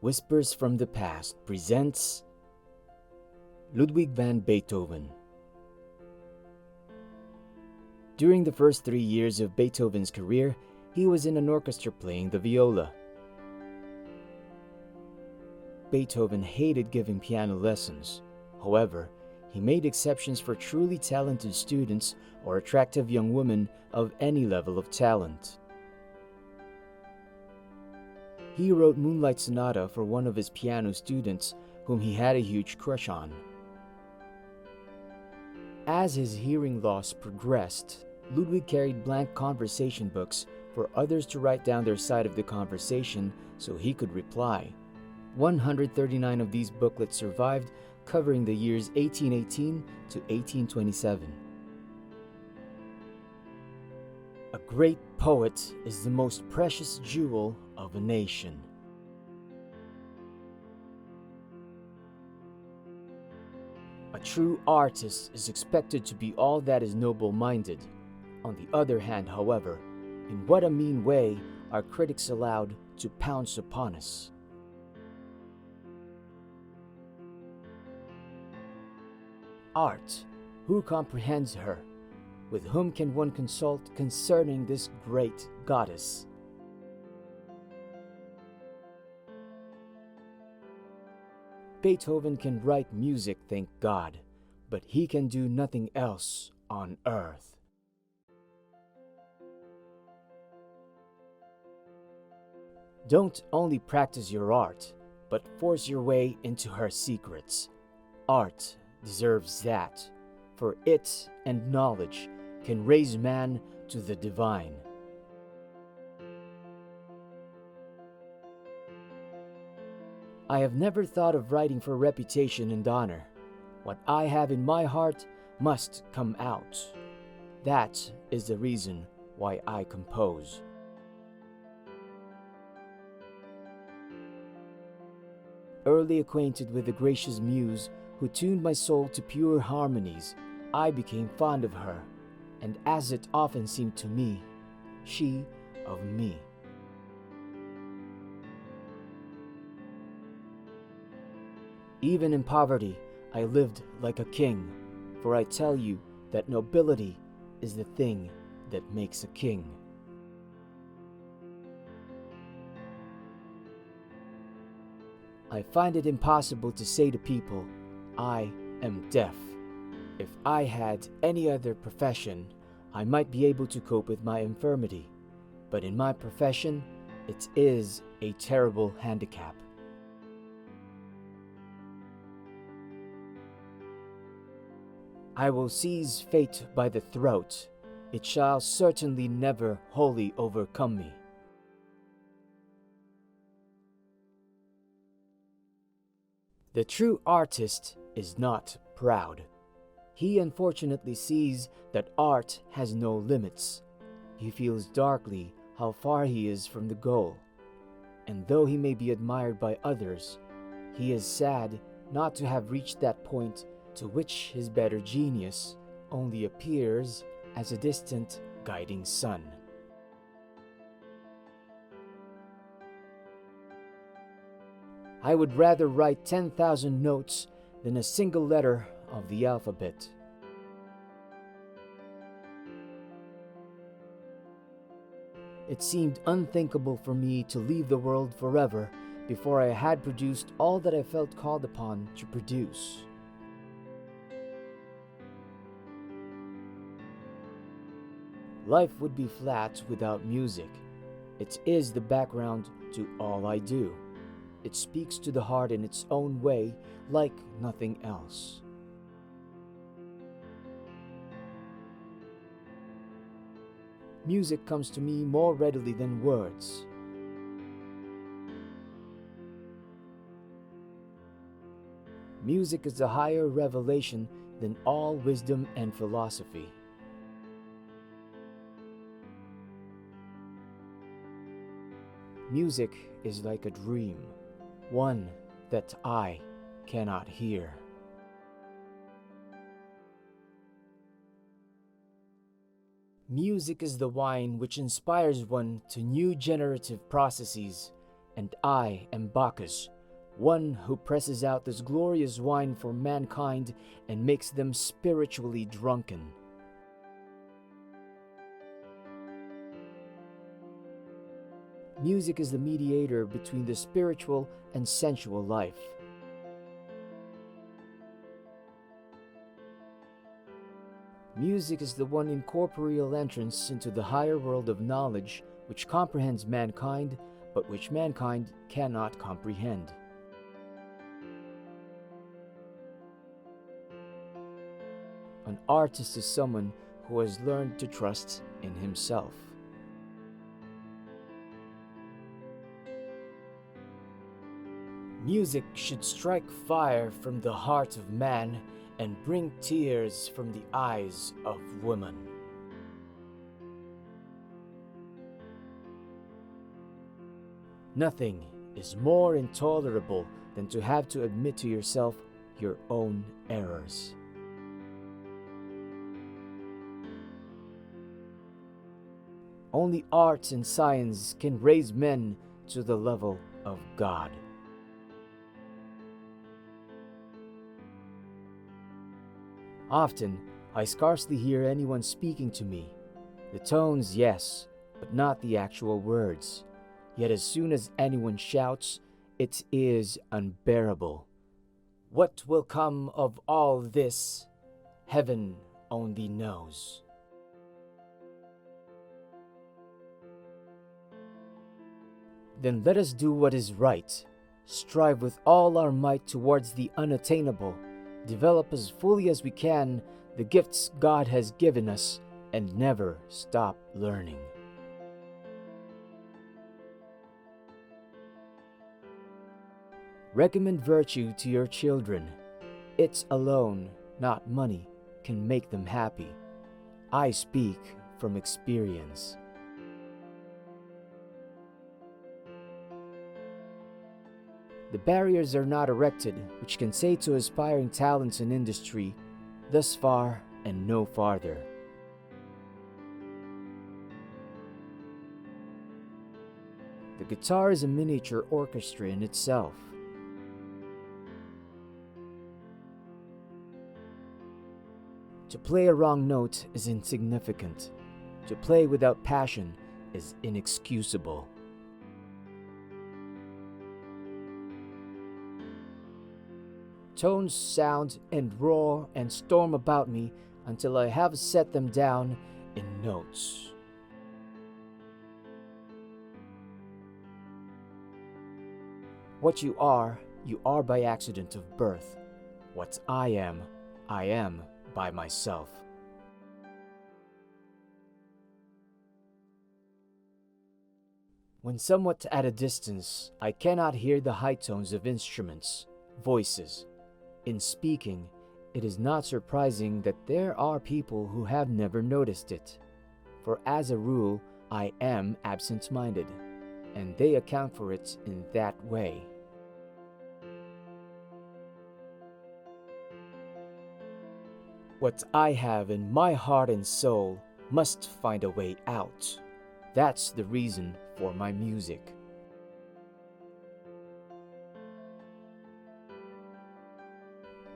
Whispers from the Past presents Ludwig van Beethoven. During the first 3 years of Beethoven's career, he was in an orchestra playing the viola. Beethoven hated giving piano lessons. However, he made exceptions for truly talented students or attractive young women of any level of talent. He wrote Moonlight Sonata for one of his piano students whom he had a huge crush on. As his hearing loss progressed, Ludwig carried blank conversation books for others to write down their side of the conversation so he could reply. 139 of these booklets survived, covering the years 1818 to 1827. A great poet is the most precious jewel of a nation. A true artist is expected to be all that is noble-minded. On the other hand, however, in what a mean way are critics allowed to pounce upon us? Art, who comprehends her? With whom can one consult concerning this great goddess? Beethoven can write music, thank God, but he can do nothing else on earth. Don't only practice your art, but force your way into her secrets. Art deserves that, for it and knowledge can raise man to the divine. I have never thought of writing for reputation and honor. What I have in my heart must come out. That is the reason why I compose. Early acquainted with the gracious muse who tuned my soul to pure harmonies, I became fond of her, and as it often seemed to me, she of me. Even in poverty, I lived like a king, for I tell you that nobility is the thing that makes a king. I find it impossible to say to people, I am deaf. If I had any other profession, I might be able to cope with my infirmity, but in my profession, it is a terrible handicap. I will seize fate by the throat. It shall certainly never wholly overcome me. The true artist is not proud. He unfortunately sees that art has no limits. He feels darkly how far he is from the goal. And though he may be admired by others, he is sad not to have reached that point to which his better genius only appears as a distant guiding sun. I would rather write 10,000 notes than a single letter of the alphabet. It seemed unthinkable for me to leave the world forever before I had produced all that I felt called upon to produce. Life would be flat without music. It is the background to all I do. It speaks to the heart in its own way, like nothing else. Music comes to me more readily than words. Music is a higher revelation than all wisdom and philosophy. Music is like a dream, one that I cannot hear. Music is the wine which inspires one to new generative processes. and I am Bacchus, one who presses out this glorious wine for mankind and makes them spiritually drunken. Music is the mediator between the spiritual and sensual life. Music is the one incorporeal entrance into the higher world of knowledge which comprehends mankind, but which mankind cannot comprehend. An artist is someone who has learned to trust in himself. Music should strike fire from the heart of man and bring tears from the eyes of woman. Nothing is more intolerable than to have to admit to yourself your own errors. Only art and science can raise men to the level of God. Often, I scarcely hear anyone speaking to me. The tones, yes, but not the actual words. Yet as soon as anyone shouts, it is unbearable. What will come of all this? Heaven only knows. Then let us do what is right. Strive with all our might towards the unattainable. Develop as fully as we can the gifts God has given us, and never stop learning. Recommend virtue to your children. It alone, not money, can make them happy. I speak from experience. The barriers are not erected which can say to aspiring talents in industry, thus far and no farther. The guitar is a miniature orchestra in itself. To play a wrong note is insignificant. To play without passion is inexcusable. Tones sound and roar and storm about me until I have set them down in notes. What you are by accident of birth. What I am by myself. When somewhat at a distance, I cannot hear the high tones of instruments, voices. In speaking, it is not surprising that there are people who have never noticed it. For as a rule, I am absent-minded, and they account for it in that way. What I have in my heart and soul must find a way out. That's the reason for my music.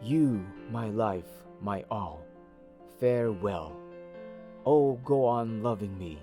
You, my life, my all, farewell. Oh, go on loving me.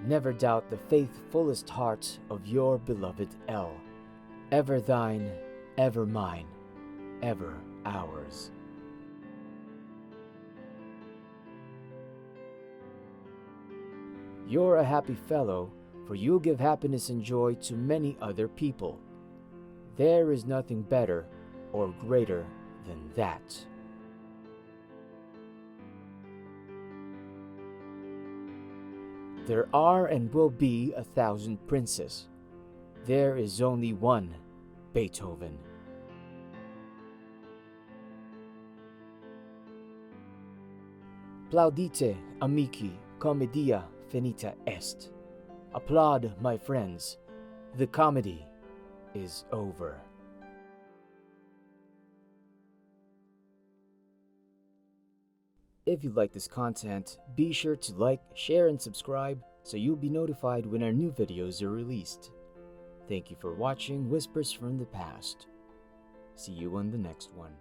Never doubt the faithfulest heart of your beloved L. Ever thine, ever mine, ever ours. You're a happy fellow, for you'll give happiness and joy to many other people. There is nothing better or greater than that. There are and will be 1,000 princes. There is only one Beethoven. Plaudite, amici, commedia finita est. Applaud, my friends. The comedy is over. If you like this content, be sure to like, share, and subscribe so you'll be notified when our new videos are released. Thank you for watching Whispers from the Past. See you on the next one.